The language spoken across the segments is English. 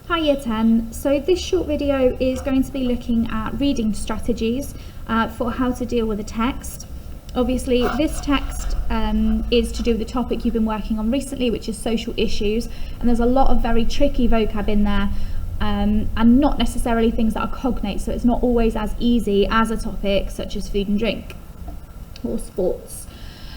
Hi Year 10, so this short video is going to be looking at reading strategies for how to deal with a text. Obviously this text is to do with the topic you've been working on recently, which is social issues, and there's a lot of very tricky vocab in there and not necessarily things that are cognate, so it's not always as easy as a topic such as food and drink or sports.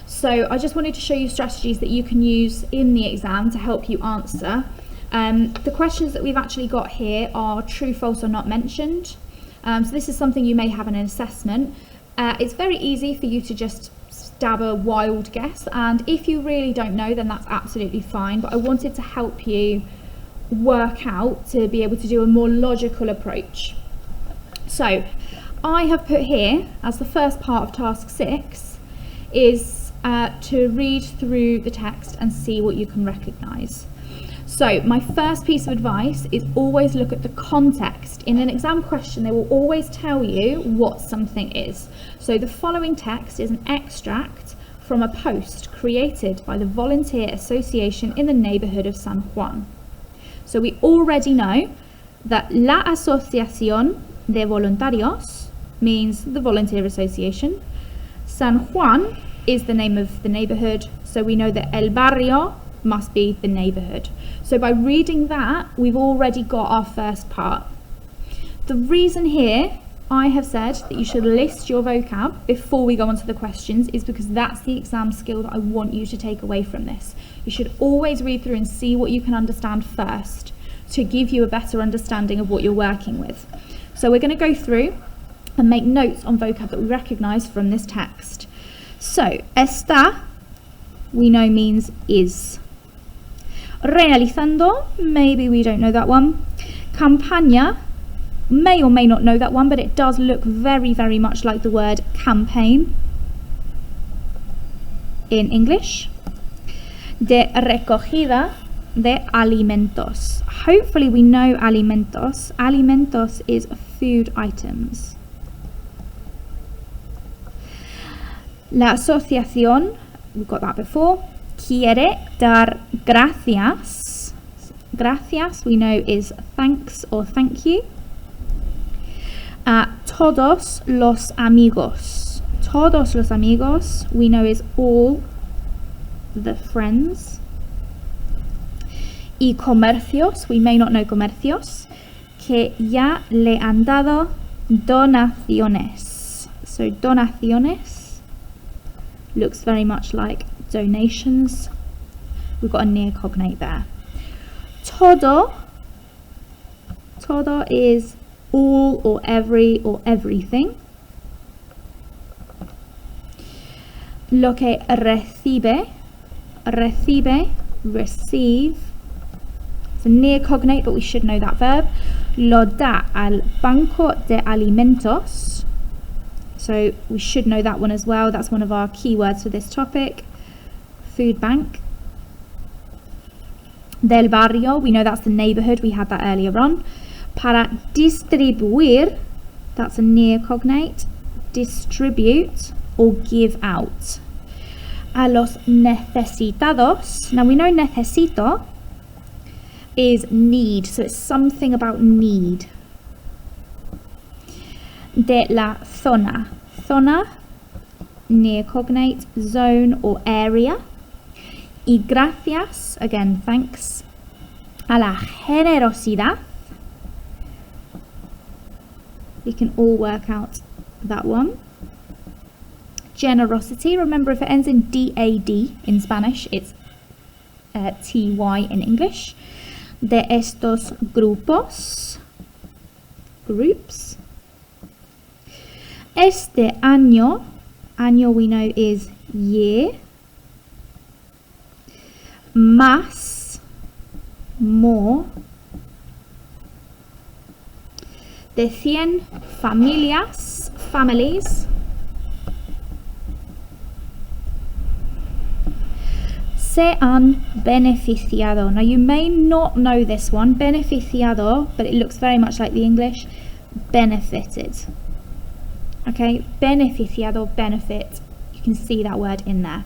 So I just wanted to show you strategies that you can use in the exam to help you answer. The questions that we've actually got here are true, false or not mentioned. So this is something you may have in an assessment. It's very easy for you to just stab a wild guess, and if you really don't know then that's absolutely fine, but I wanted to help you work out to be able to do a more logical approach. So I have put here as the first part of task 6 is to read through the text and see what you can recognise. So my first piece of advice is always look at the context. In an exam question, they will always tell you what something is. So the following text is an extract from a post created by the Volunteer Association in the neighbourhood of San Juan. So we already know that La Asociación de Voluntarios means the Volunteer Association. San Juan is the name of the neighbourhood, so we know that El Barrio must be the neighbourhood. So by reading that, we've already got our first part. The reason here I have said that you should list your vocab before we go on to the questions is because that's the exam skill that I want you to take away from this. You should always read through and see what you can understand first to give you a better understanding of what you're working with. So we're going to go through and make notes on vocab that we recognise from this text. So, está, we know means is. Realizando, maybe we don't know that one. Campaña, may or may not know that one, but it does look very, very much like the word campaign in English. De recogida de alimentos. Hopefully we know alimentos. Alimentos is food items. La asociación, we've got that before. Quiere dar gracias. Gracias we know is thanks or thank you. Todos los amigos. Todos los amigos we know is all the friends. Y comercios, we may not know comercios. Que ya le han dado donaciones. So donaciones looks very much like donations. We've got a near cognate there. Todo is all or every or everything. Lo que recibe, receive. It's a near cognate, but we should know that verb. Lo da al banco de alimentos. So we should know that one as well. That's one of our keywords for this topic. Food bank. Del barrio, we know that's the neighbourhood, we had that earlier on. Para distribuir, that's a near cognate. Distribute or give out. A los necesitados, now we know necesito is need, so it's something about need. De la zona. Zona, near cognate, zone or area. Y gracias, again thanks, a la generosidad. We can all work out that one. Generosity, remember if it ends in DAD in Spanish, it's TY in English. De estos grupos, groups. Este año, año we know is year. Más, more. De 100 familias, families. Se han beneficiado. Now you may not know this one, beneficiado, but it looks very much like the English, benefited. Okay, beneficiado, benefit. You can see that word in there.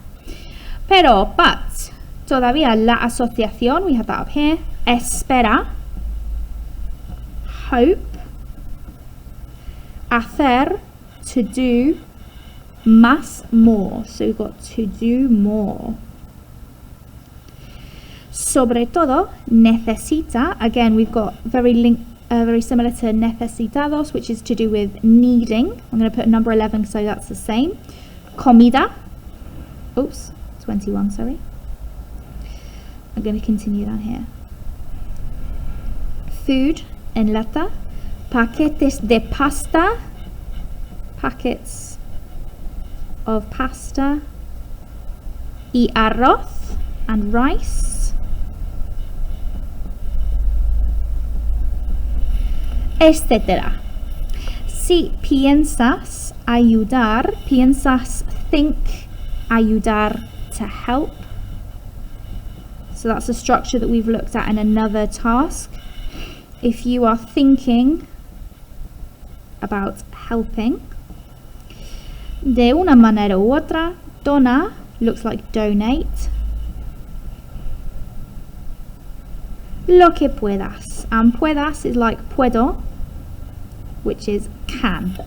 But, todavía la asociación, we have that up here, espera hope. Hacer, to do. Más, more. So we've got to do more. Sobre todo, necesita. Again, we've got very similar to necesitados, which is to do with needing. I'm going to put number 11 so that's the same. Comida. Oops, 21, sorry. I'm going to continue down here. Food, en lata. Paquetes de pasta. Packets of pasta. Y arroz, and rice. Etcétera. Si piensas ayudar, piensas think, ayudar, to help. So that's a structure that we've looked at in another task. If you are thinking about helping. De una manera u otra, dona looks like donate. Lo que puedas. And puedas is like puedo, which is can.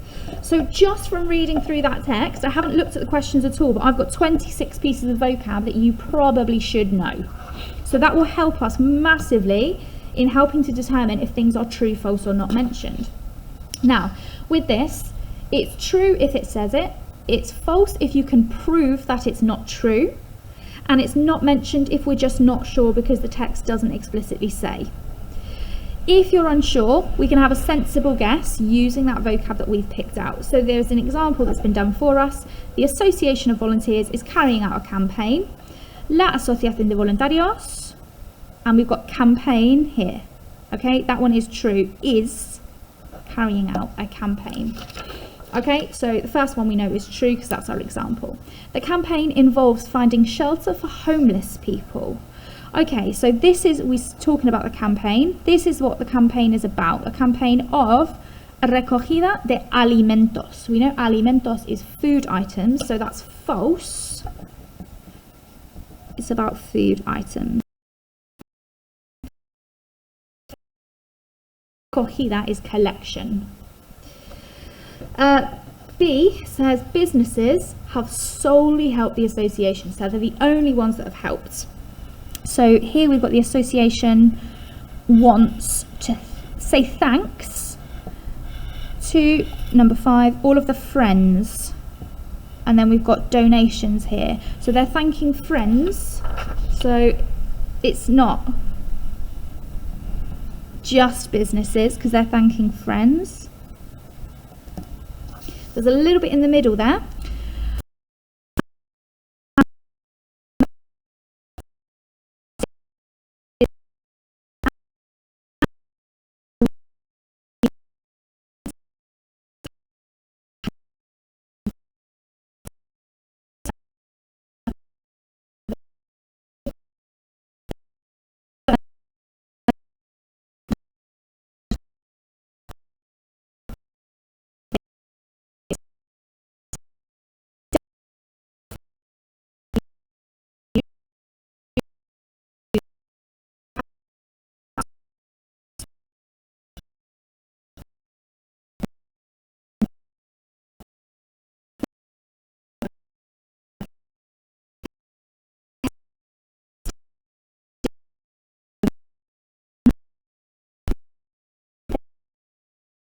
So just from reading through that text, I haven't looked at the questions at all, but I've got 26 pieces of vocab that you probably should know. So that will help us massively in helping to determine if things are true, false, or not mentioned. Now, with this, it's true if it says it, it's false if you can prove that it's not true, and it's not mentioned if we're just not sure because the text doesn't explicitly say. If you're unsure, we can have a sensible guess using that vocab that we've picked out. So there's an example that's been done for us. The Association of Volunteers is carrying out a campaign. La Asociación de Voluntarios, and we've got campaign here. Okay, that one is true, is carrying out a campaign. Okay, so the first one we know is true because that's our example. The campaign involves finding shelter for homeless people. Okay, so we're talking about the campaign. This is what the campaign is about, a campaign of recogida de alimentos. We know alimentos is food items, so that's false. It's about food items. Recogida is collection. B says businesses have solely helped the association, so they're the only ones that have helped. So here we've got the association wants to say thanks to, number 5, all of the friends. And then we've got donations here. So they're thanking friends. So it's not just businesses because they're thanking friends. There's a little bit in the middle there.